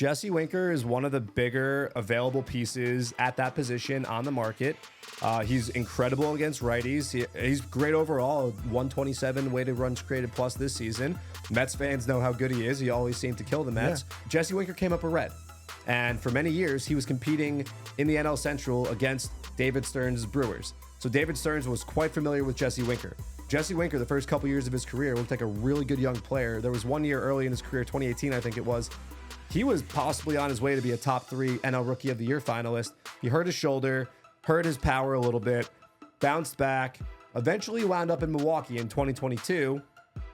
Jesse Winker is one of the bigger available pieces at that position on the market. He's incredible against righties. He's great overall, 127 weighted runs created plus this season. Mets fans know how good he is. He always seemed to kill the Mets. Yeah. Jesse Winker came up a red. And for many years, he was competing in the NL Central against David Stearns' Brewers. So David Stearns was quite familiar with Jesse Winker. Jesse Winker, the first couple years of his career, looked like a really good young player. There was 1 year early in his career, 2018, I think it was. He was possibly on his way to be a top 3 NL Rookie of the Year finalist. He hurt his shoulder, hurt his power a little bit, bounced back, eventually wound up in Milwaukee in 2022.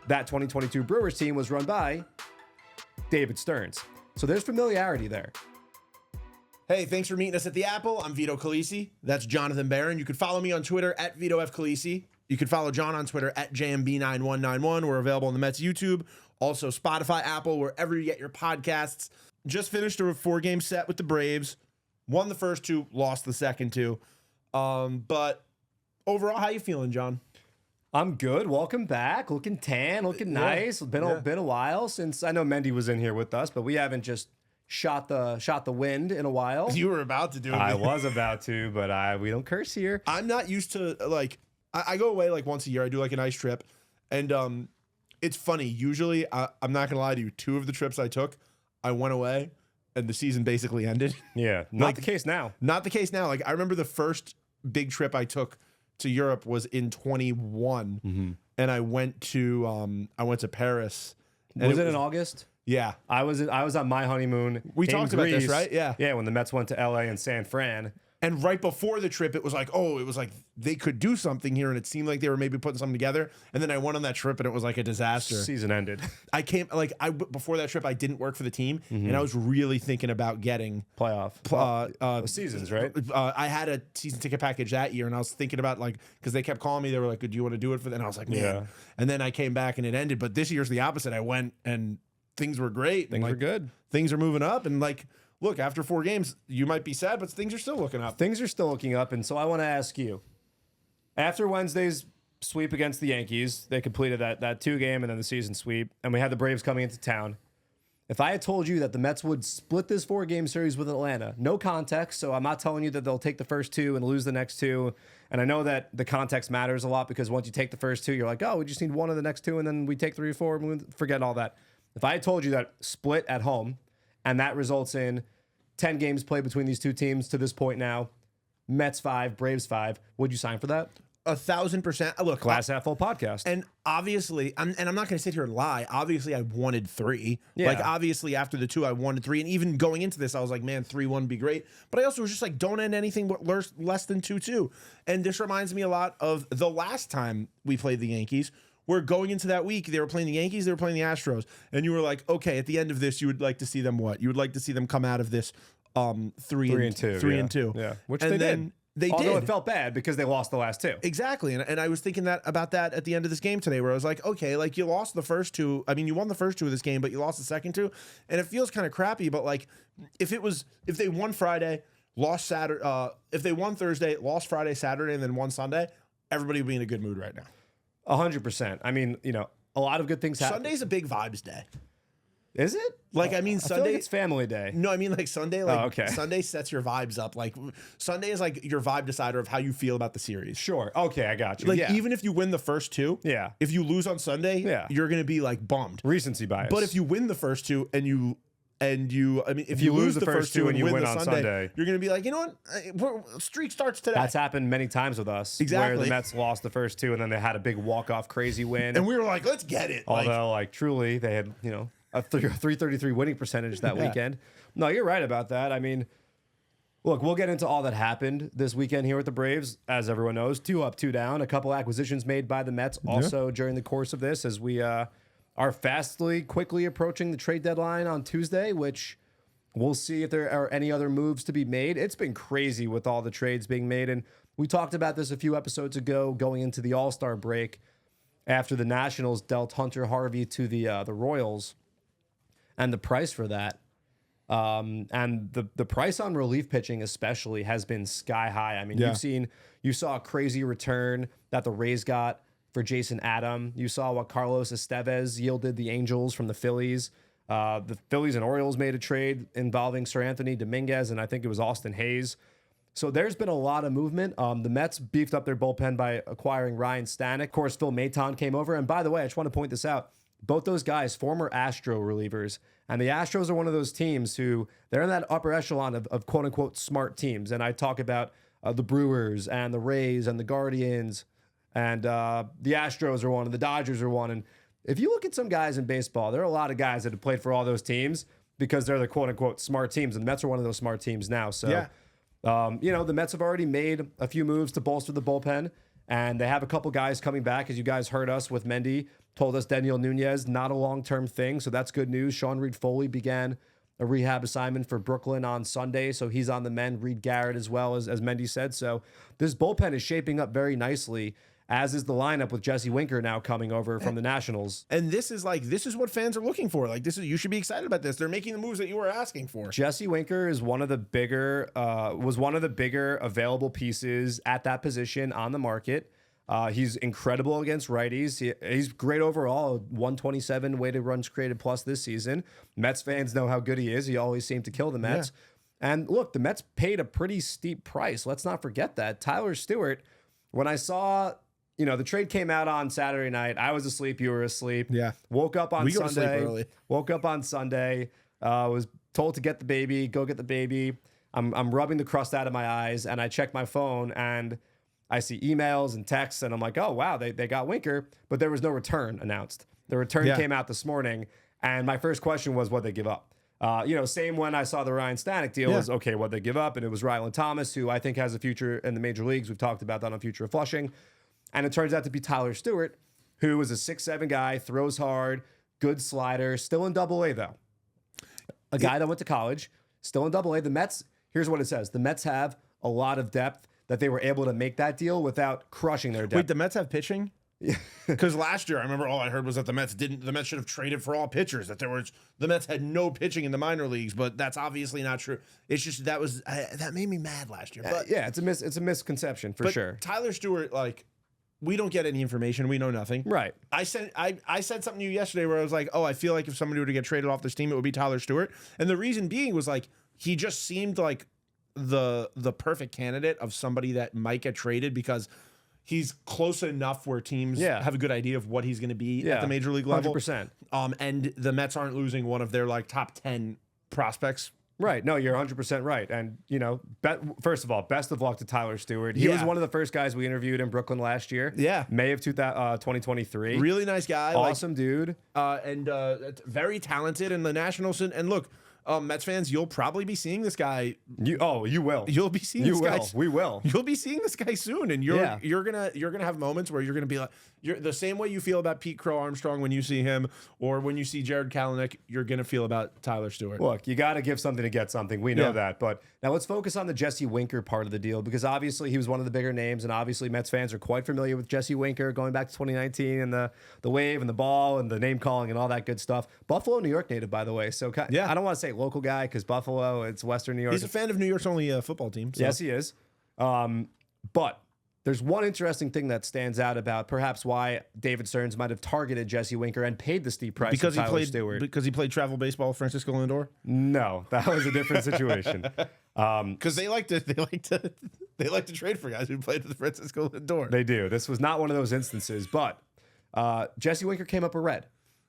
That 2022 Brewers team was run by David Stearns. So there's familiarity there. Hey, thanks for meeting us at the Apple. I'm Vito Calisi. That's Jonathan Barron. You can follow me on Twitter at Vito F. Calisi. You can follow John on Twitter at JMB9191. We're available on the Mets YouTube, also Spotify, Apple, wherever you get your podcasts. Just finished a 4-game set with the Braves. Won the first 2, lost the second 2. But overall, how you feeling, John? I'm good. Welcome back. Looking tan, looking nice. Been a while since I know Mendy was in here with us, but we haven't just shot the wind in a while. You were about to do it. I was about to, but we don't curse here. I'm not used to, like, I go away like once a year. I do like a nice trip. And it's funny. Usually, I'm not going to lie to you. 2 of the trips I took, I went away and the season basically ended. Yeah. Not the case now. Not the case now. Like, I remember the first big trip I took to Europe was in 21. Mm-hmm. And I went to Paris. And was it in August? Yeah. I was on my honeymoon. We talked about this, right? Yeah. Yeah, when the Mets went to LA and San Fran. And right before the trip, it was like they could do something here, and it seemed like they were maybe putting something together. And then I went on that trip, and it was like a disaster. Season ended. Before that trip, I didn't work for the team, and I was really thinking about getting playoff seasons, right? I had a season ticket package that year, and I was thinking about because they kept calling me. They were like, "Do you want to do it for that?" And I was like, "Man." Yeah. And then I came back, and it ended. But this year's the opposite. I went, and things were great. Things were good. Things are moving up, and look, after 4 games, you might be sad, but things are still looking up. Things are still looking up, and so I want to ask you, after Wednesday's sweep against the Yankees, they completed that 2-game and then the season sweep, and we had the Braves coming into town. If I had told you that the Mets would split this 4-game series with Atlanta, no context, so I'm not telling you that they'll take the first 2 and lose the next 2, and I know that the context matters a lot because once you take the first 2, you're like, oh, we just need 1 of the next 2, and then we take 3 or 4, and we forget all that. If I had told you that split at home, and that results in 10 games played between these 2 teams to this point now, Mets 5, Braves 5, would you sign for that? 1,000%. Look, Glass Half Full podcast. And obviously, I'm not going to sit here and lie. Obviously, I wanted 3. Yeah. Obviously, after the 2, I wanted 3. And even going into this, I was like, man, 3-1 would be great. But I also was just like, don't end anything less than 2-2. And this reminds me a lot of the last time we played the Yankees. We're going into that week. They were playing the Yankees. They were playing the Astros. And you were like, okay, at the end of this, you would like to see them what? You would like to see them come out of this 3 and 2. Yeah, which they did. Although it felt bad because they lost the last 2. Exactly. And I was thinking about that at the end of this game today where I was like, okay, you lost the first 2. I mean, you won the first 2 of this game, but you lost the second 2. And it feels kind of crappy. But if they won Friday, lost Saturday, if they won Thursday, lost Friday, Saturday, and then won Sunday, everybody would be in a good mood right now. 100%. I mean, a lot of good things happen. Sunday's a big vibes day. Is it? I mean, Sunday. I feel like it's family day. No, I mean, Sunday. Okay. Sunday sets your vibes up. Sunday is your vibe decider of how you feel about the series. Sure. Okay, I got you. Even if you win the first 2, yeah. If you lose on Sunday, you're gonna be bummed. Recency bias. But if you win the first 2 if you lose the first 2 and you win on Sunday, you're going to be like, you know what? Streak starts today. That's happened many times with us. Exactly. Where the Mets lost the first 2 and then they had a big walk-off crazy win. And we were like, let's get it. Although, truly, they had, a 333 winning percentage that weekend. No, you're right about that. I mean, look, we'll get into all that happened this weekend here with the Braves. As everyone knows, 2 up, 2 down. A couple acquisitions made by the Mets also during the course of this as we are quickly approaching the trade deadline on Tuesday, which we'll see if there are any other moves to be made. It's been crazy with all the trades being made. And we talked about this a few episodes ago going into the All-Star break after the Nationals dealt Hunter Harvey to the Royals and the price for that. And the price on relief pitching especially has been sky high. I mean, you saw a crazy return that the Rays got for Jason Adam. You saw what Carlos Estevez yielded the Angels from the Phillies. The Phillies and Orioles made a trade involving Sir Anthony Dominguez, and I think it was Austin Hayes. So there's been a lot of movement. The Mets beefed up their bullpen by acquiring Ryan Stanek. Of course, Phil Maton came over. And by the way, I just want to point this out. Both those guys, former Astro relievers. And the Astros are one of those teams who, they're in that upper echelon of quote-unquote smart teams. And I talk about the Brewers and the Rays and the Guardians. And the Astros are one and the Dodgers are one. And if you look at some guys in baseball, there are a lot of guys that have played for all those teams because they're the quote-unquote smart teams. And the Mets are one of those smart teams now. So, yeah. The Mets have already made a few moves to bolster the bullpen. And they have a couple guys coming back. As you guys heard us with Mendy, told us Daniel Nunez, not a long-term thing. So that's good news. Sean Reed-Foley began a rehab assignment for Brooklyn on Sunday. So he's on the mend. Reed Garrett as well, as Mendy said. So this bullpen is shaping up very nicely, as is the lineup with Jesse Winker now coming over from the Nationals. And this is what fans are looking for. Like, you should be excited about this. They're making the moves that you were asking for. Jesse Winker is one of the bigger available pieces at that position on the market. He's incredible against righties. He's great overall. 127 weighted runs created plus this season. Mets fans know how good he is. He always seemed to kill the Mets. Yeah. And look, the Mets paid a pretty steep price. Let's not forget that. Tyler Stewart, when I saw, the trade came out on Saturday night, I was asleep. You were asleep. Yeah. Woke up on Sunday. Go to sleep early. Woke up on Sunday. Was told to get the baby. Go get the baby. I'm rubbing the crust out of my eyes, and I check my phone, and I see emails and texts, and I'm like, oh, wow, they got Winker, but there was no return announced. The return came out this morning, and my first question was, what'd they give up? Same when I saw the Ryan Stanek deal was, okay, what'd they give up? And it was Ryland Thomas, who I think has a future in the major leagues. We've talked about that on Future of Flushing. And it turns out to be Tyler Stewart, who is a 6'7" guy, throws hard, good slider, still in Double-A, though. A guy that went to college, still in Double-A. The Mets, here's what it says. The Mets have a lot of depth that they were able to make that deal without crushing their depth. Wait, the Mets have pitching? Because last year, I remember all I heard was that the Mets should have traded for all pitchers, that the Mets had no pitching in the minor leagues, but that's obviously not true. It's just that made me mad last year. But it's a misconception for sure. Tyler Stewart, we don't get any information. We know nothing. Right. I said something to you yesterday where I was like, oh, I feel like if somebody were to get traded off this team, it would be Tyler Stewart. And the reason being was he just seemed like the perfect candidate of somebody that might get traded because he's close enough where teams have a good idea of what he's going to be at the major league level. 100%. And the Mets aren't losing one of their top 10 prospects. Right. No, you're 100% right. And, first of all, best of luck to Tyler Stewart. He was one of the first guys we interviewed in Brooklyn last year. Yeah. May of 2023. Really nice guy. Awesome dude. And very talented in the Nationals. And look, Mets fans, you'll probably be seeing this guy. You will. You'll be seeing this guy. We will. You'll be seeing this guy soon, and you're gonna have moments where you're gonna be you're the same way you feel about Pete Crow Armstrong when you see him, or when you see Jared Kalanick, you're gonna feel about Tyler Stewart. Look, you got to give something to get something. We know that, but now let's focus on the Jesse Winker part of the deal because obviously he was one of the bigger names, and obviously Mets fans are quite familiar with Jesse Winker going back to 2019 and the wave and the ball and the name calling and all that good stuff. Buffalo, New York native, by the way. So I don't want to say local guy because Buffalo, it's Western New York. He's a fan of New York's only football team. So. Yes, he is. But there's one interesting thing that stands out about perhaps why David Stearns might have targeted Jesse Winker and paid the steep price for Tyler Stewart. Because he played travel baseball with Francisco Lindor? No, that was a different situation. Because they like to trade for guys who played with Francisco Lindor. They do. This was not one of those instances, but Jesse Winker came up a red.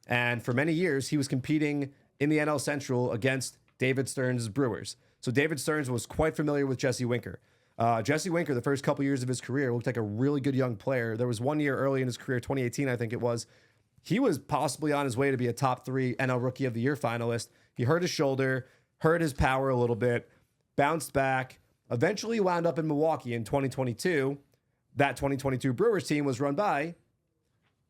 And for many years, he was competing in the NL Central against David Stearns' Brewers. So David Stearns was quite familiar with Jesse Winker. Jesse Winker, the first couple years of his career, looked like a really good young player. There was 1 year early in his career, 2018, I think it was. He was possibly on his way to be a top 3 NL Rookie of the Year finalist. He hurt his shoulder, hurt his power a little bit, bounced back, eventually wound up in Milwaukee in 2022. That 2022 Brewers team was run by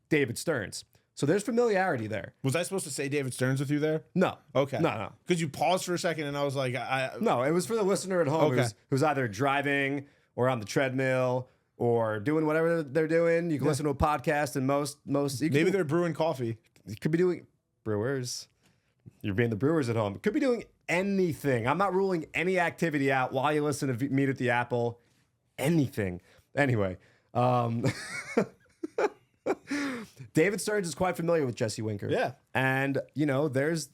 David Stearns. So there's familiarity there. Was I supposed to say David Stearns with you there? No. Okay. No. Because you paused for a second and I was like, No, it was for the listener at home who's either driving or on the treadmill or doing whatever they're doing. You can listen to a podcast and most maybe they're brewing coffee. You could be doing Brewers. You're being the Brewers at home. Could be doing anything. I'm not ruling any activity out while you listen to Meet at the Apple. Anything. Anyway. David Stearns is quite familiar with Jesse Winker. Yeah. And, there's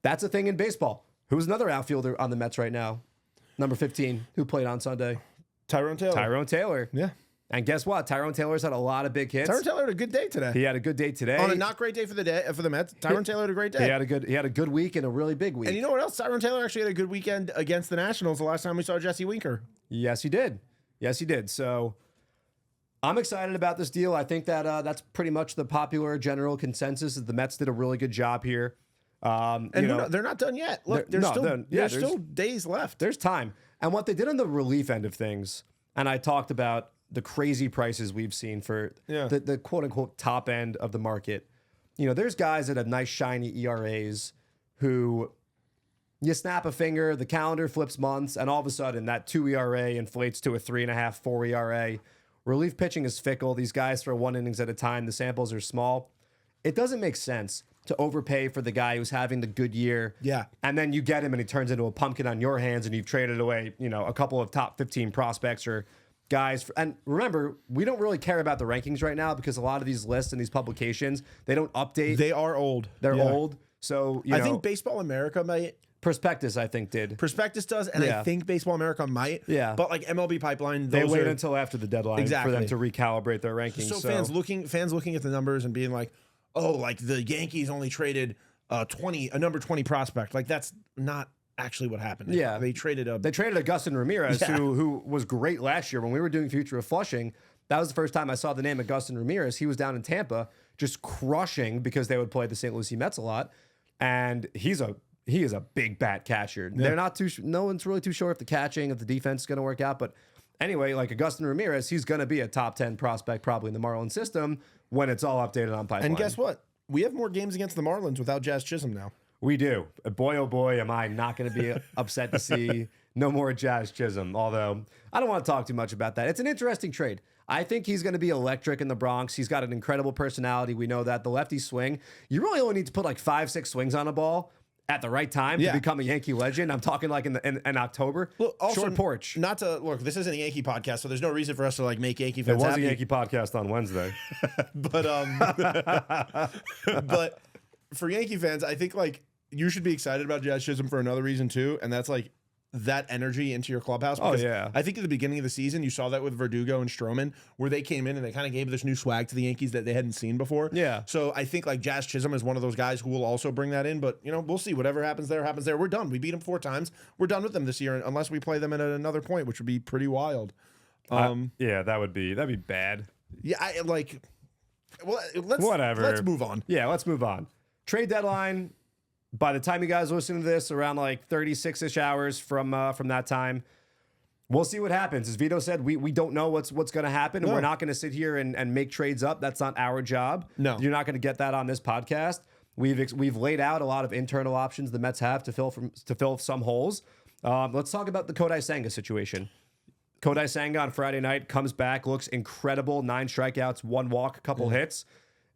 That's a thing in baseball. Who's another outfielder on the Mets right now? Number 15, who played on Sunday? Tyrone Taylor. Yeah. And guess what? Tyrone Taylor's had a lot of big hits. Tyrone Taylor had a good day today. He had a good day today. On a not great day for the Mets, Tyrone Taylor had a great day. He had a good week and a really big week. And you know what else? Tyrone Taylor actually had a good weekend against the Nationals the last time we saw Jesse Winker. Yes, he did. So I'm excited about this deal. I think that that's pretty much the popular general consensus that the Mets did a really good job here. And they're not done yet. Look, there's still days left. There's time. And what they did on the relief end of things, and I talked about the crazy prices we've seen for the quote unquote top end of the market. There's guys that have nice shiny ERAs who you snap a finger, the calendar flips months, and all of a sudden that 2 ERA inflates to a 3.5, 4 ERA. Relief pitching is fickle. These guys throw 1 innings at a time. The samples are small. It doesn't make sense to overpay for the guy who's having the good year. Yeah. And then you get him and he turns into a pumpkin on your hands and you've traded away, a couple of top 15 prospects or guys. And remember, we don't really care about the rankings right now because a lot of these lists and these publications, they don't update. They are old. They're old. So, I think Baseball America might. Prospectus, I think, did. Prospectus does, and I think Baseball America might. Yeah. But like MLB Pipeline, they wait until after the deadline for them to recalibrate their rankings. So fans looking at the numbers and being like, oh, like the Yankees only traded a number 20 prospect. Like that's not actually what happened. Yeah. They traded Augustin Ramirez, who was great last year when we were doing Future of Flushing. That was the first time I saw the name Augustin Ramirez. He was down in Tampa just crushing because they would play the St. Lucie Mets a lot. And he is a big bat catcher. Yeah. They're not no one's really too sure if the catching, if the defense is going to work out. But anyway, like Augustin Ramirez, he's going to be a top 10 prospect probably in the Marlins system when it's all updated on Pipeline. And guess what? We have more games against the Marlins without Jazz Chisholm now. We do. Boy, oh boy, am I not going to be upset to see no more Jazz Chisholm. Although I don't want to talk too much about that. It's an interesting trade. I think he's going to be electric in the Bronx. He's got an incredible personality. We know that. The lefty swing, you really only need to put like 5-6 swings on a ball at the right time to become a Yankee legend. I'm talking like in October. Look, also, short porch. Not to look, this isn't a Yankee podcast, so there's no reason for us to like make Yankee fans happy. It was happy. a Yankee podcast on Wednesday. but for Yankee fans, I think like you should be excited about Jazz Chisholm for another reason too, and that's like that energy into your clubhouse. Oh, yeah. I think at the beginning of the season, you saw that with Verdugo and Stroman, where they came in and they kind of gave this new swag to the Yankees that they hadn't seen before. Yeah. So I think like Jazz Chisholm is one of those guys who will also bring that in. But, we'll see. Whatever happens there, happens there. We're done. We beat them 4 times. We're done with them this year unless we play them at another point, which would be pretty wild. Yeah, that'd be bad. Yeah, Whatever. Let's move on. Yeah, let's move on. Trade deadline. By the time you guys listen to this, around like 36-ish hours from that time, we'll see what happens. As Vito said, we don't know what's going to happen. No. We're not going to sit here and make trades up. That's not our job. No. You're not going to get that on this podcast. We've laid out a lot of internal options the Mets have to fill some holes. Let's talk about the Kodai Senga situation. Kodai Senga on Friday night comes back, looks incredible. 9 strikeouts, 1 walk, a couple hits.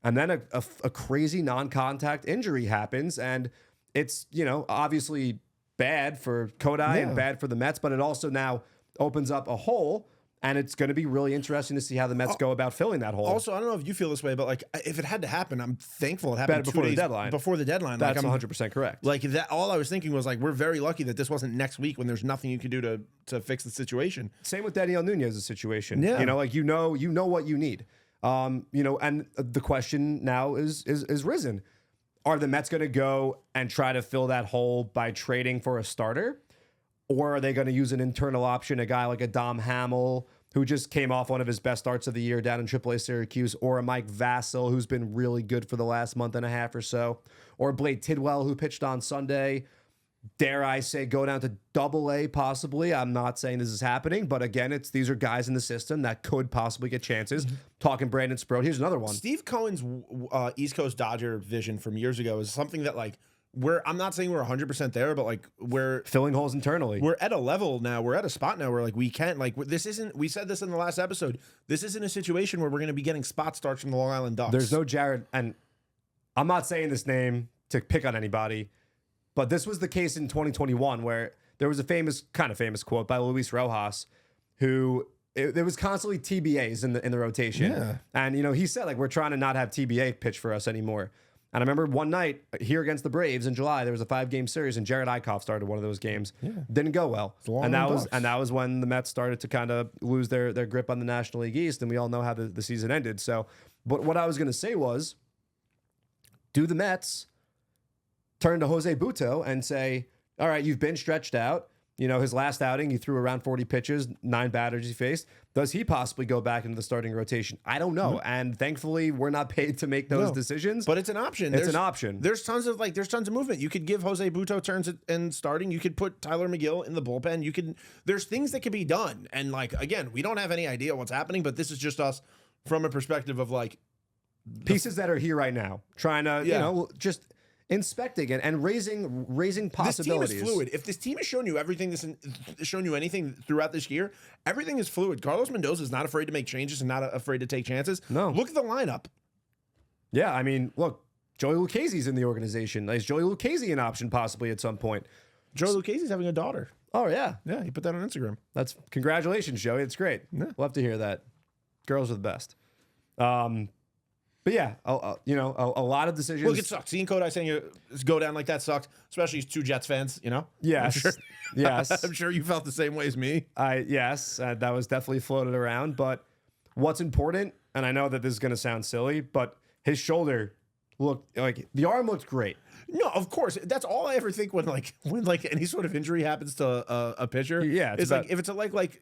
And then a crazy non-contact injury happens, and it's, obviously bad for Kodai and bad for the Mets, but it also now opens up a hole, and it's going to be really interesting to see how the Mets go about filling that hole. Also, I don't know if you feel this way, but like if it had to happen, I'm thankful it happened before the deadline. Before the deadline. That's like, 100% correct. Like that, all I was thinking was like, we're very lucky that this wasn't next week when there's nothing you can do to fix the situation. Same with Daniel Nunez's situation. Yeah. You know what you need. And the question now is risen. Are the Mets going to go and try to fill that hole by trading for a starter? Or are they going to use an internal option, a guy like a Dom Hamill, who just came off one of his best starts of the year down in AAA Syracuse, or a Mike Vasil, who's been really good for the last month and a half or so, or Blade Tidwell, who pitched on Sunday? Dare I say go down to AA possibly? I'm not saying this is happening, but again, these are guys in the system that could possibly get chances. Talking Brandon Sproat. Here's another one. Steve Cohen's East Coast Dodger vision from years ago is something that like I'm not saying we're 100% there, but like we're filling holes internally. We're at a level now. We're at a spot now where like we can't like this isn't. We said this in the last episode. This isn't a situation where we're going to be getting spot starts from the Long Island Ducks. There's no Jared, and I'm not saying this name to pick on anybody. But this was the case in 2021 where there was a famous quote by Luis Rojas, who there was constantly TBAs in the rotation. Yeah. And, he said, like, we're trying to not have TBA pitch for us anymore. And I remember one night here against the Braves in July, there was a 5-game series, and Jared Eichhoff started one of those games. Yeah. Didn't go well, and that was when the Mets started to kind of lose their grip on the National League East, and we all know how the season ended. So, but what I was going to say was, do the Mets turn to Jose Butto and say, all right, you've been stretched out. You know, his last outing, he threw around 40 pitches, 9 batters he faced. Does he possibly go back into the starting rotation? I don't know. And thankfully, we're not paid to make those decisions. But it's an option. It's an option. There's tons of movement. You could give Jose Butto turns and starting. You could put Tyler McGill in the bullpen. There's things that can be done. And like, again, we don't have any idea what's happening, but this is just us from a perspective of like pieces that are here right now, trying to, you know, just inspecting it and raising possibilities. This team is fluid. If this team has shown you anything throughout this year, everything is fluid. Carlos Mendoza is not afraid to make changes and not afraid to take chances. No. Look at the lineup. Yeah, I mean, look, Joey Lucchese's in the organization. Is Joey Lucchese an option possibly at some point? Joey Lucchese's having a daughter. Oh, yeah. Yeah, he put that on Instagram. That's congratulations, Joey. It's great. Yeah. We'll have to hear that. Girls are the best. But yeah, you know, a lot of decisions. Look, it sucks. Seeing Kodai Senga go down like that sucks, especially as 2 Jets fans, you know? Yes. Yes. I'm sure you felt the same way as me. Yes, that was definitely floated around. But what's important, and I know that this is going to sound silly, but his shoulder looked like the arm looked great. No, of course. That's all I ever think when any sort of injury happens to a pitcher. Yeah, it's like if it's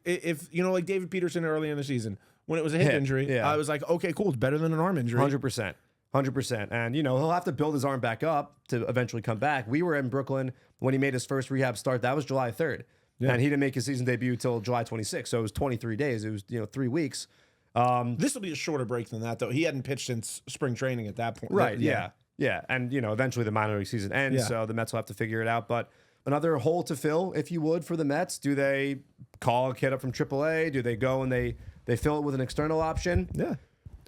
if you know, like David Peterson early in the season. When it was a hip injury, I was like, okay, cool. It's better than an arm injury. 100%. 100%. And, you know, he'll have to build his arm back up to eventually come back. We were in Brooklyn when he made his first rehab start. That was July 3rd. Yeah. And he didn't make his season debut till July 26th. So it was 23 days. It was, 3 weeks. This will be a shorter break than that, though. He hadn't pitched since spring training at that point. Right, yeah. And, eventually the minor league season ends, so the Mets will have to figure it out. But another hole to fill, if you would, for the Mets. Do they call a kid up from AAA? Do they go and they fill it with an external option? Yeah.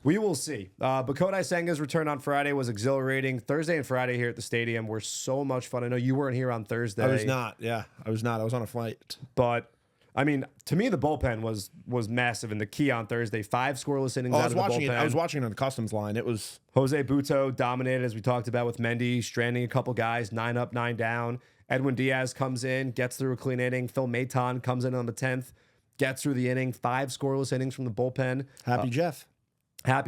We will see. But Kodai Senga's return on Friday was exhilarating. Thursday and Friday here at the stadium were so much fun. I know you weren't here on Thursday. I was not. Yeah, I was not. I was on a flight. But, I mean, to me, the bullpen was massive. And the key on Thursday, 5 scoreless innings out of the bullpen. I was watching it on the customs line. It was... Jose Butto dominated, as we talked about, with Mendy, stranding a couple guys, 9 up, 9 down. Edwin Diaz comes in, gets through a clean inning. Phil Maton comes in on the 10th. Gets through the inning, 5 scoreless innings from the bullpen. Happy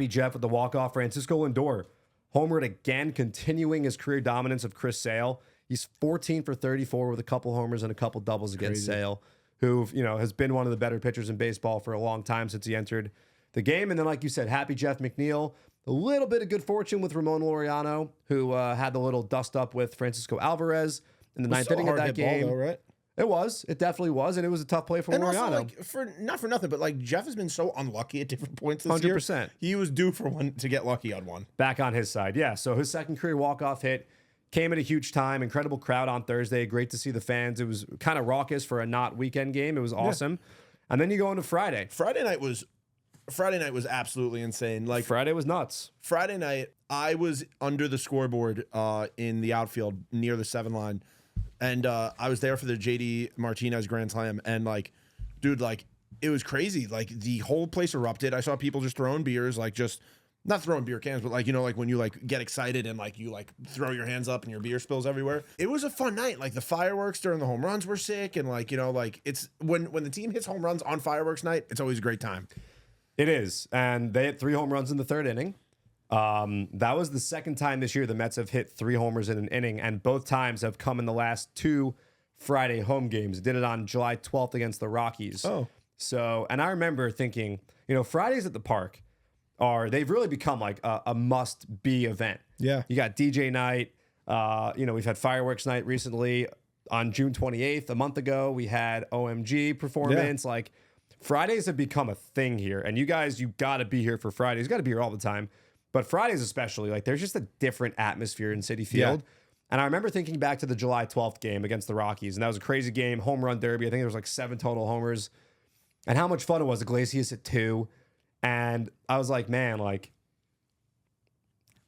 Jeff with the walk-off. Francisco Lindor homered again, continuing his career dominance of Chris Sale. He's 14 for 34 with a couple homers and a couple doubles against Sale, who has been one of the better pitchers in baseball for a long time since he entered the game. And then, like you said, Happy Jeff McNeil. A little bit of good fortune with Ramon Laureano, who had the little dust-up with Francisco Alvarez in the 9th inning of that game. Ball, though, right? It definitely was, and it was a tough play for Laureano. Also, not for nothing, but Jeff has been so unlucky at different points this year. 100%. He was due for one to get lucky on one. Back on his side, yeah. So his second career walk-off hit came at a huge time. Incredible crowd on Thursday. Great to see the fans. It was kind of raucous for a not weekend game. It was awesome. Yeah. And then you go into Friday. Friday night was absolutely insane. Friday was nuts. Friday night, I was under the scoreboard in the outfield near the 7 line. And I was there for the JD Martinez Grand Slam, and dude, it was crazy. The whole place erupted. I saw people just throwing beers, just not throwing beer cans, but when you get excited and you throw your hands up and your beer spills everywhere. It was a fun night. The fireworks during the home runs were sick, and it's when the team hits home runs on fireworks night, it's always a great time. It is, and they hit 3 home runs in the 3rd inning. That was the second time this year the Mets have hit 3 homers in an inning, and both times have come in the last 2 Friday home games. Did it on July 12th against the Rockies. Oh. So, and I remember thinking, Fridays at the park they've really become a must-be event. Yeah. You got DJ night. We've had fireworks night recently on June 28th. A month ago, we had OMG performance. Yeah. Fridays have become a thing here, and you got to be here for Fridays. You got to be here all the time. But Fridays especially, there's just a different atmosphere in Citi Field. Yeah. And I remember thinking back to the July 12th game against the Rockies, and that was a crazy game, home run derby. I think there was 7 total homers. And how much fun it was. Iglesias at 2. And I was like, man,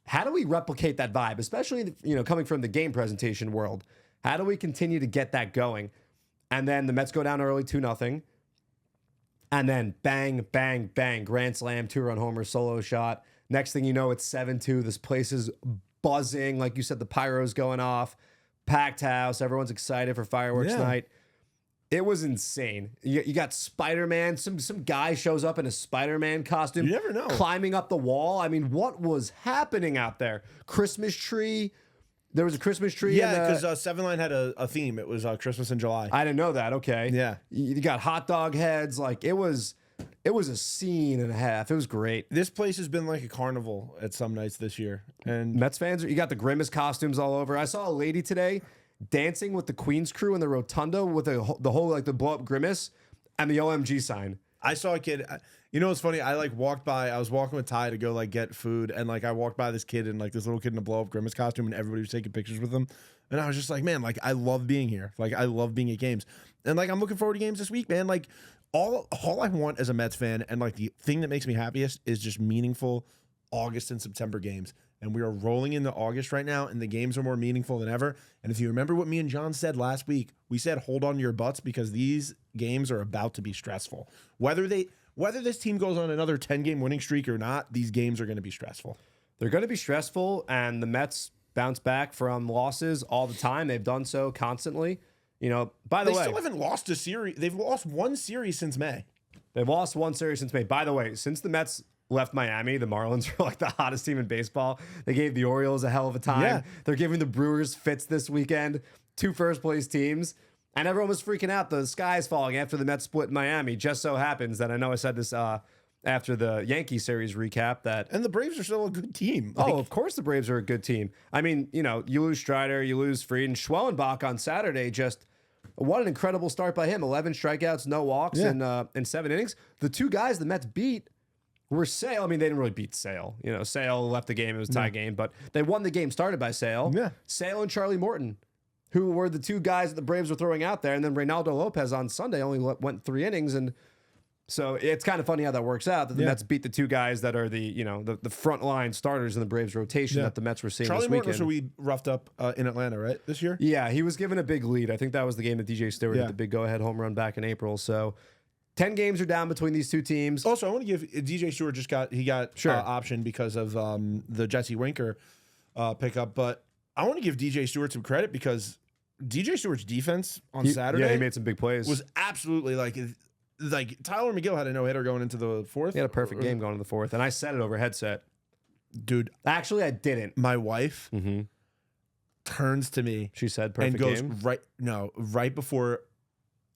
how do we replicate that vibe, especially, coming from the game presentation world? How do we continue to get that going? And then the Mets go down early 2-0. And then bang, bang, bang, grand slam, 2-run homer, solo shot. Next thing you know, it's 7-2. This place is buzzing. Like you said, the pyro's going off, packed house. Everyone's excited for fireworks night. It was insane. You got Spider-Man. Some guy shows up in a Spider-Man costume. You never know. Climbing up the wall. I mean, what was happening out there? Christmas tree. There was a Christmas tree. Yeah, because Seven Line had a theme. It was Christmas in July. I didn't know that. Okay. Yeah. You got hot dog heads. Like it was a scene and a half. It was great. This place has been like a carnival at some nights this year. And Mets fans, you got the Grimace costumes all over. I saw a lady today dancing with the Queens crew in the rotunda with the whole like the blow up Grimace and the OMG sign. I saw a kid. You know what's funny? I like walked by. I was walking with Ty to go like get food, and like I walked by this kid and like this little kid in a blow up Grimace costume, and everybody was taking pictures with him. And I was just like, man, like I love being here. Like I love being at games, and like I'm looking forward to games this week, man. Like all I want as a Mets fan, and like the thing that makes me happiest is just meaningful August and September games. And we are rolling into August right now, and the games are more meaningful than ever. And if you remember what me and John said last week, we said hold on to your butts because these games are about to be stressful. Whether this team goes on another 10-game winning streak or not, these games are going to be stressful. They're going to be stressful, and the Mets bounce back from losses all the time. They've done so constantly. You know, by the way, they still haven't lost a series. They've lost one series since May. They've lost one series since May. By the way, since the Mets left Miami, the Marlins are like the hottest team in baseball. They gave the Orioles a hell of a time. Yeah. They're giving the Brewers fits this weekend. 2 first-place teams. And everyone was freaking out. The sky is falling after the Mets split in Miami. Just so happens that I know I said this after the Yankee series recap that. And the Braves are still a good team. Oh, of course the Braves are a good team. I mean, you know, you lose Strider, you lose Fried, and Schwellenbach on Saturday just. What an incredible start by him. 11 strikeouts, no walks in 7 innings. The 2 guys the Mets beat were Sale. I mean, they didn't really beat Sale. You know, Sale left the game. It was a tie game, but they won the game started by Sale. Yeah. Sale and Charlie Morton, who were the 2 guys that the Braves were throwing out there. And then Reynaldo Lopez on Sunday only went 3 innings. And so it's kind of funny how that works out, that the Mets beat the 2 guys that are the frontline starters in the Braves rotation that the Mets were seeing Charlie this weekend. Morton was who we roughed up in Atlanta, right, this year? Yeah, he was given a big lead. I think that was the game that DJ Stewart hit the big go-ahead home run back in April. So 10 games are down between these 2 teams. Also, I want to give DJ Stewart got option because of the Jesse Winker pickup, but I want to give DJ Stewart some credit because DJ Stewart's defense on Saturday, he made some big plays. Was absolutely like Tyler McGill had a no-hitter going into the 4th. He had a perfect game going to the 4th, and I said it over headset. Dude, actually, I didn't. My wife turns to me. She said perfect and goes game? right before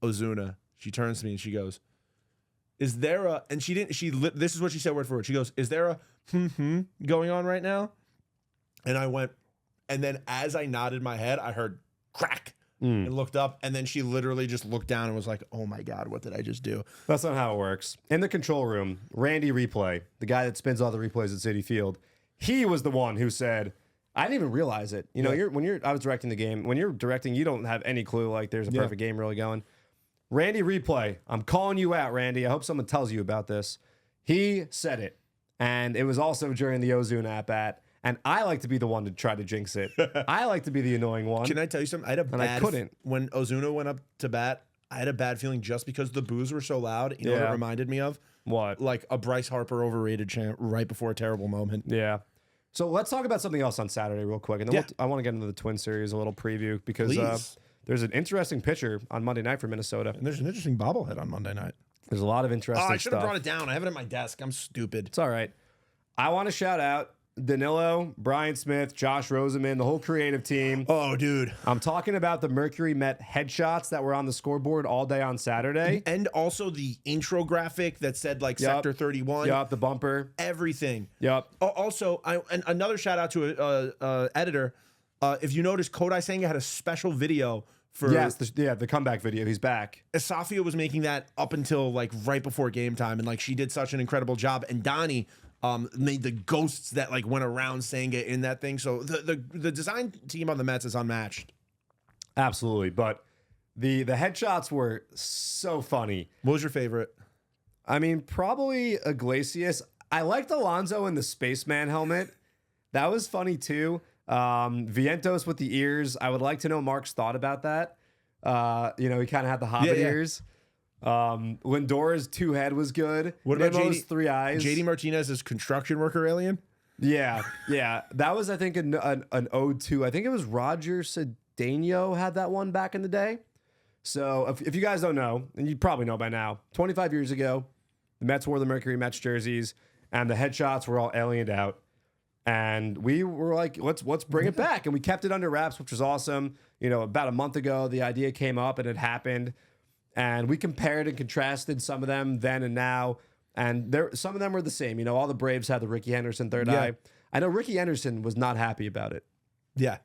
Ozuna. She turns to me and she goes, "Is there a?" And this is what she said word for word. She goes, "Is there a going on right now?" And I went, and then as I nodded my head, I heard crack. And looked up, and then she literally just looked down and was like, "Oh my God, what did I just do?" That's not how it works. In the control room, Randy Replay, the guy that spins all the replays at Citi Field, he was the one who said, "I didn't even realize it." You know, I was directing the game. When you're directing, you don't have any clue like there's a perfect game really going. Randy Replay, I'm calling you out, Randy. I hope someone tells you about this. He said it, and it was also during the Ozuna at-bat. And I like to be the one to try to jinx it. I like to be the annoying one. Can I tell you something? I couldn't. When Ozuna went up to bat, I had a bad feeling just because the boos were so loud. You know what it reminded me of? What? Like a Bryce Harper overrated chant right before a terrible moment. Yeah. So let's talk about something else on Saturday real quick. And then I want to get into the Twin Series, a little preview, because there's an interesting pitcher on Monday night for Minnesota. And there's an interesting bobblehead on Monday night. There's a lot of interesting stuff. I should have brought it down. I have it at my desk. I'm stupid. It's all right. I want to shout out Danilo, Brian Smith, Josh Roseman, the whole creative team. Oh, dude. I'm talking about the Mercury Met headshots that were on the scoreboard all day on Saturday. And also the intro graphic that said like Sector 31. Yup, the bumper. Everything. Yup. Also, and another shout out to a editor. If you notice, Kodai Senga had a special video for... Yes, the comeback video. He's back. Asafia was making that up until like right before game time. And like she did such an incredible job. And Donnie... made the ghosts that like went around Senga in that thing. So the design team on the Mets is unmatched. Absolutely. But the headshots were so funny. What was your favorite? I mean, probably Iglesias. I liked Alonso in the spaceman helmet. That was funny too. Vientos with the ears. I would like to know Mark's thought about that. He kind of had the hobbit ears. Lindor's 2 head was good. What about Nemo's 3 eyes? JD Martinez's construction worker alien? Yeah, yeah. That was, I think, an ode to, I think it was Roger Cedeno had that one back in the day. So if you guys don't know, and you probably know by now, 25 years ago, the Mets wore the Mercury Mets jerseys, and the headshots were all aliened out. And we were like, let's bring it back. And we kept it under wraps, which was awesome. You know, about a month ago, the idea came up and it happened. And we compared and contrasted some of them then and now. And some of them were the same. You know, all the Braves had the Ricky Henderson third eye. I know Ricky Henderson was not happy about it. Yeah.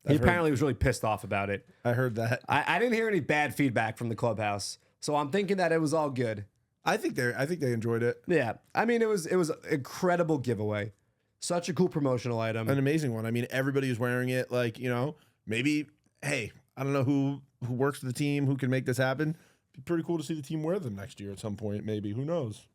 He apparently was really pissed off about it. I heard that. I didn't hear any bad feedback from the clubhouse. So I'm thinking that it was all good. I think they enjoyed it. Yeah. I mean, it was an incredible giveaway. Such a cool promotional item. An amazing one. I mean, everybody was wearing it. Like, you know, maybe, hey, I don't know who works for the team, who can make this happen. It'd be pretty cool to see the team wear them next year at some point, maybe. Who knows?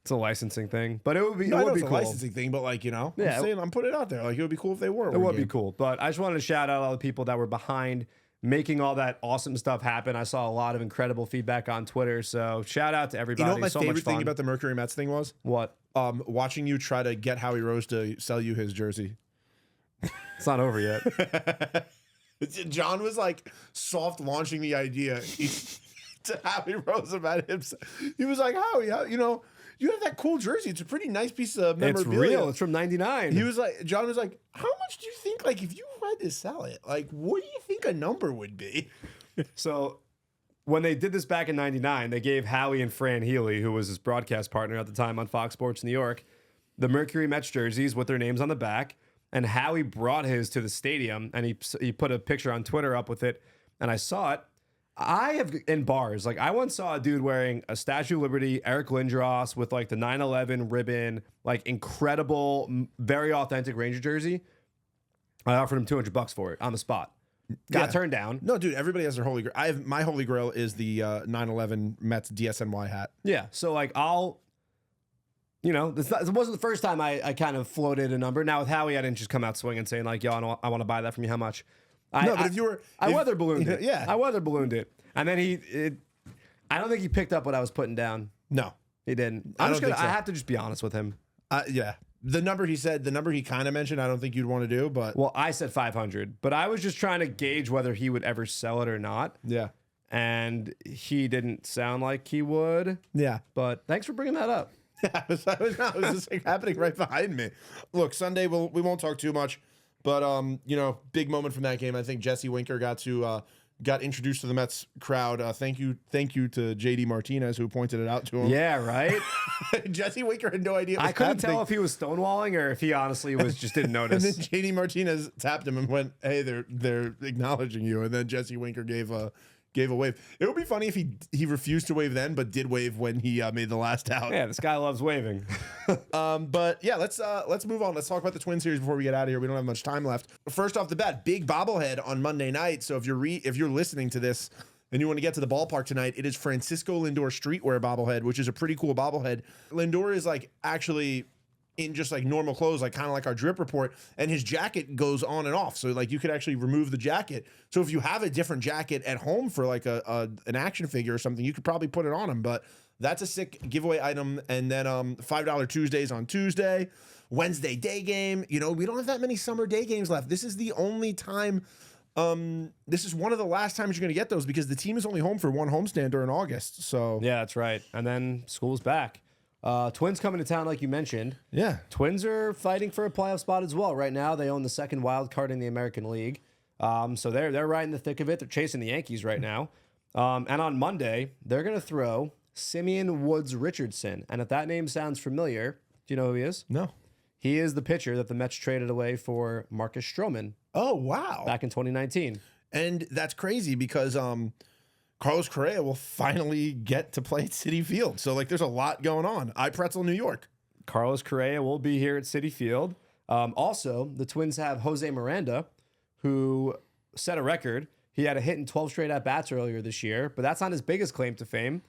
It's a licensing thing. But it would be, no, it would be it's cool. A licensing thing, but like, you know, yeah, I'm putting it out there. Like, it would be cool if they were. It would be cool. But I just wanted to shout out all the people that were behind making all that awesome stuff happen. I saw a lot of incredible feedback on Twitter. So shout out to everybody. You know what my so favorite thing about the Mercury Mets thing was? What? Watching you try to get Howie Rose to sell you his jersey. It's not over yet. John was like soft launching the idea to Howie Rose about him. He was like, Howie, you know, you have that cool jersey. It's a pretty nice piece of memorabilia. It's real. It's from '99. He was like, John was like, how much do you think, like, if you had to sell it, like, what do you think a number would be? So when they did this back in '99, they gave Howie and Fran Healy, who was his broadcast partner at the time on Fox Sports New York, the Mercury Mets jerseys with their names on the back. And Howie brought his to the stadium, and he put a picture on Twitter up with it, and I saw it. I have in bars, like I once saw a dude wearing a Statue of Liberty, Eric Lindros with like the 9/11 ribbon, like incredible, very authentic Ranger jersey. I offered him $200 for it on the spot. Got turned down. No, dude, everybody has their holy grail. My holy grail is the 9/11 Mets DSNY hat. Yeah, so like you know, it wasn't the first time I kind of floated a number. Now with Howie, I didn't just come out swinging saying like, yo, I want to buy that from you. How much? I weather ballooned it. Yeah. I weather ballooned it. And then I don't think he picked up what I was putting down. No. He didn't. I have to just be honest with him. Yeah. The number he kind of mentioned, I don't think you'd want to do, but. Well, I said 500, but I was just trying to gauge whether he would ever sell it or not. Yeah. And he didn't sound like he would. Yeah. But thanks for bringing that up. Yeah, it was just like happening right behind me. Look, Sunday we won't talk too much, but you know, big moment from that game. I think Jesse Winker got introduced to the Mets crowd. Thank you to JD Martinez who pointed it out to him. Yeah, right. Jesse Winker had no idea. I couldn't tell if he was stonewalling or if he honestly just didn't notice. And then JD Martinez tapped him and went, "Hey, they're acknowledging you." And then Jesse Winker gave a wave. It would be funny if he refused to wave then, but did wave when he made the last out. Yeah, this guy loves waving. But yeah, let's move on. Let's talk about the Twin Series before we get out of here. We don't have much time left. First off the bat, big bobblehead on Monday night. So if you're listening to this and you want to get to the ballpark tonight, it is Francisco Lindor Streetwear bobblehead, which is a pretty cool bobblehead. Lindor is like actually in just like normal clothes, like kind of like our drip report, and his jacket goes on and off. So like you could actually remove the jacket. So if you have a different jacket at home for like an action figure or something, you could probably put it on him. But that's a sick giveaway item. And then $5 Tuesdays on Tuesday, Wednesday day game. You know, we don't have that many summer day games left. This is the only time. This is one of the last times you're going to get those because the team is only home for one homestand during August. So yeah, that's right. And then school's back. Twins coming to town, like you mentioned. Yeah. Twins are fighting for a playoff spot as well. Right now, they own the second wild card in the American League. So they're right in the thick of it. They're chasing the Yankees right now. And on Monday, they're going to throw Simeon Woods Richardson. And if that name sounds familiar, do you know who he is? No. He is the pitcher that the Mets traded away for Marcus Stroman. Oh, wow. Back in 2019. And that's crazy because Carlos Correa will finally get to play at Citi Field. So, like, there's a lot going on. iPretzel, New York. Carlos Correa will be here at Citi Field. Also, the Twins have Jose Miranda, who set a record. He had a hit in 12 straight at-bats earlier this year, but that's not his biggest claim to fame.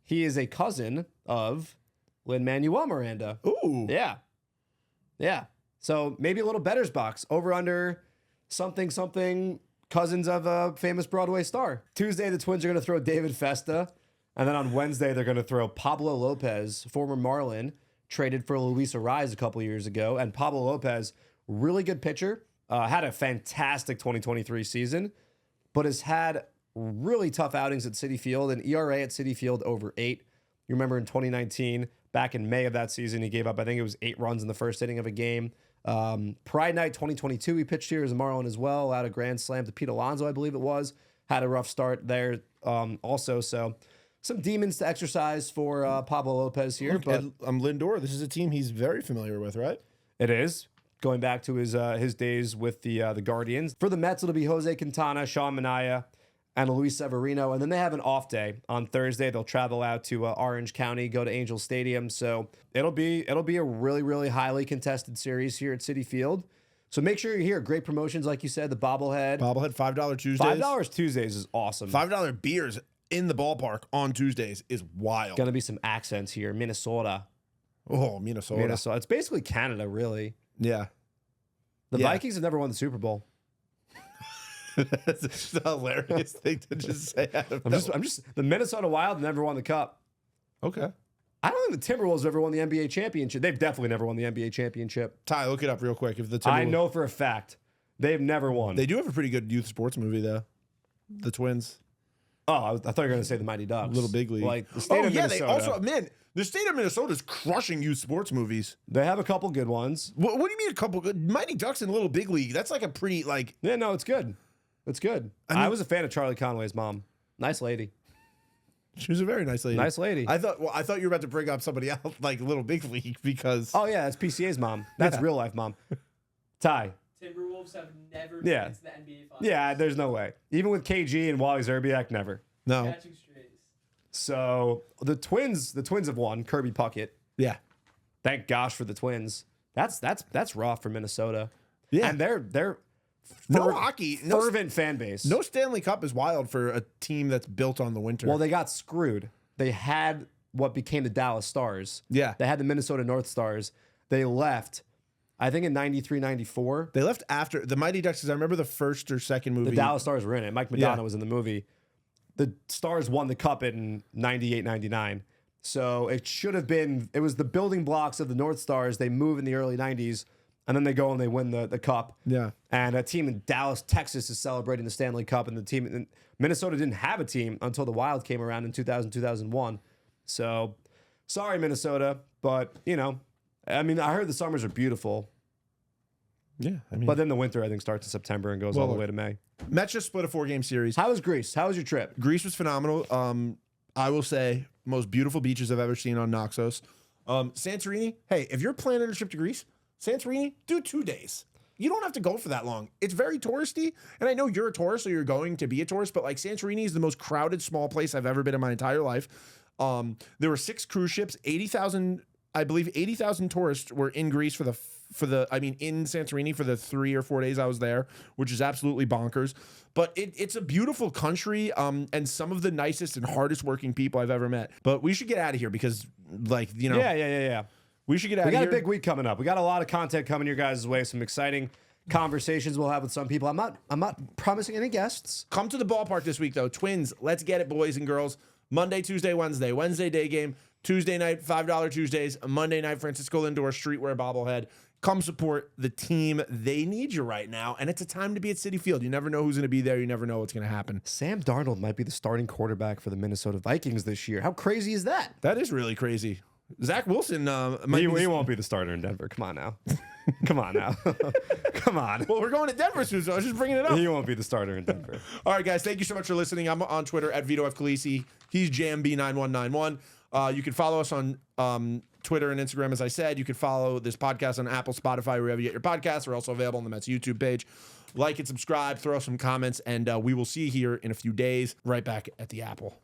He is a cousin of Lin-Manuel Miranda. Ooh. Yeah. Yeah. So maybe a little better's box over under something cousins of a famous Broadway star. Tuesday, the Twins are going to throw David Festa. And then on Wednesday, they're going to throw Pablo Lopez, former Marlin, traded for Luis Ariz a couple years ago, and Pablo Lopez, really good pitcher, had a fantastic 2023 season, but has had really tough outings at Citi Field, an ERA at Citi Field over 8. You remember in 2019, back in May of that season, he gave up, I think it was 8 runs in the first inning of a game. Pride Night 2022, he pitched here as a Marlin as well, out a grand slam to Pete Alonso, I believe it was. Had a rough start there also. So some demons to exercise for Pablo Lopez here. Look, but Lindor, this is a team he's very familiar with, right? It is. Going back to his days with the Guardians. For the Mets, it'll be Jose Quintana, Sean Manaea, and Luis Severino. And then they have an off day on Thursday. They'll travel out to Orange County, go to Angel Stadium. So it'll be a really, really highly contested series here at Citi Field. So make sure you're here. Great promotions, like you said, the bobblehead. $5 Tuesdays. $5 Tuesdays is awesome. $5 beers in the ballpark on Tuesdays is wild. Gonna be some accents here. Minnesota. Oh, Minnesota. It's basically Canada, really. Yeah. The Vikings have never won the Super Bowl. That's just a hilarious thing to just say. I'm just the Minnesota Wild never won the Cup. Okay. I don't think the Timberwolves ever won the NBA championship. They've definitely never won the NBA championship. Ty, look it up real quick. If the Timberwolves, I know for a fact they've never won. They do have a pretty good youth sports movie though. The Twins. Oh, I thought you were going to say the Mighty Ducks. Little Big League. Like the state of Minnesota. They also, man, the state of Minnesota is crushing youth sports movies. They have a couple good ones. What do you mean a couple good? Mighty Ducks and Little Big League. That's like a pretty like. Yeah, no, it's good. It's good. I was a fan of Charlie Conway's mom. Nice lady. She was a very nice lady. Nice lady. I thought you were about to bring up somebody else like Little Big League because. Oh yeah, that's PCA's mom. That's real life mom. Ty. Timberwolves have never been into the NBA Finals. Yeah, there's no way. Even with KG and Wally Zerbiak, never. No. Catching strays. So the Twins have won. Kirby Puckett. Yeah. Thank gosh for the Twins. That's rough for Minnesota. Yeah. And they're hockey. Fervent fan base. No Stanley Cup is wild for a team that's built on the winter. Well, they got screwed. They had what became the Dallas Stars. Yeah. They had the Minnesota North Stars. They left, I think in 93, 94. They left after the Mighty Ducks, because I remember the first or second movie. The Dallas Stars were in it. Mike Madonna was in the movie. The Stars won the Cup in 98, 99. So it should have been, it was the building blocks of the North Stars. They move in the early 90s, and then they go and they win the Cup. Yeah. And a team in Dallas, Texas is celebrating the Stanley Cup, and the team in Minnesota didn't have a team until the Wild came around in 2000, 2001. So sorry, Minnesota, but, you know, I mean, I heard the summers are beautiful. Yeah, I mean, but then the winter, I think, starts in September and goes all the way to May. Mets just split a 4-game series. How was Greece? How was your trip? Greece was phenomenal. I will say, most beautiful beaches I've ever seen on Naxos. Santorini, hey, if you're planning a trip to Greece, Santorini, do 2 days. You don't have to go for that long. It's very touristy, and I know you're a tourist, so you're going to be a tourist, but like Santorini is the most crowded small place I've ever been in my entire life. There were 6 cruise ships, 80,000, I believe 80,000 tourists were in Greece in Santorini for the 3 or 4 days I was there, which is absolutely bonkers. But it's a beautiful country, and some of the nicest and hardest working people I've ever met. But we should get out of here because, like, you know. Yeah. We should get out of here. We here. got a big week coming up. We got a lot of content coming your guys' way. Some exciting conversations we'll have with some people. I'm not promising any guests. Come to the ballpark this week, though. Twins, let's get it, boys and girls. Monday, Tuesday, Wednesday. Wednesday day game. Tuesday night, $5 Tuesdays. Monday night, Francisco Lindor streetwear bobblehead. Come support the team. They need you right now, and it's a time to be at Citi Field. You never know who's going to be there. You never know what's going to happen. Sam Darnold might be the starting quarterback for the Minnesota Vikings this year. How crazy is that? That is really crazy. Zach Wilson he won't be the starter in Denver. Come on now. Come on now. Come on. Well, we're going to Denver soon, so I was just bringing it up. He won't be the starter in Denver. All right, guys. Thank you so much for listening. I'm on Twitter at Vito F. Khaleesi. He's JMB9191. You can follow us on Twitter and Instagram, as I said. You can follow this podcast on Apple, Spotify, wherever you get your podcasts. We're also available on the Mets YouTube page. Like and subscribe, throw some comments, and we will see you here in a few days, right back at the Apple.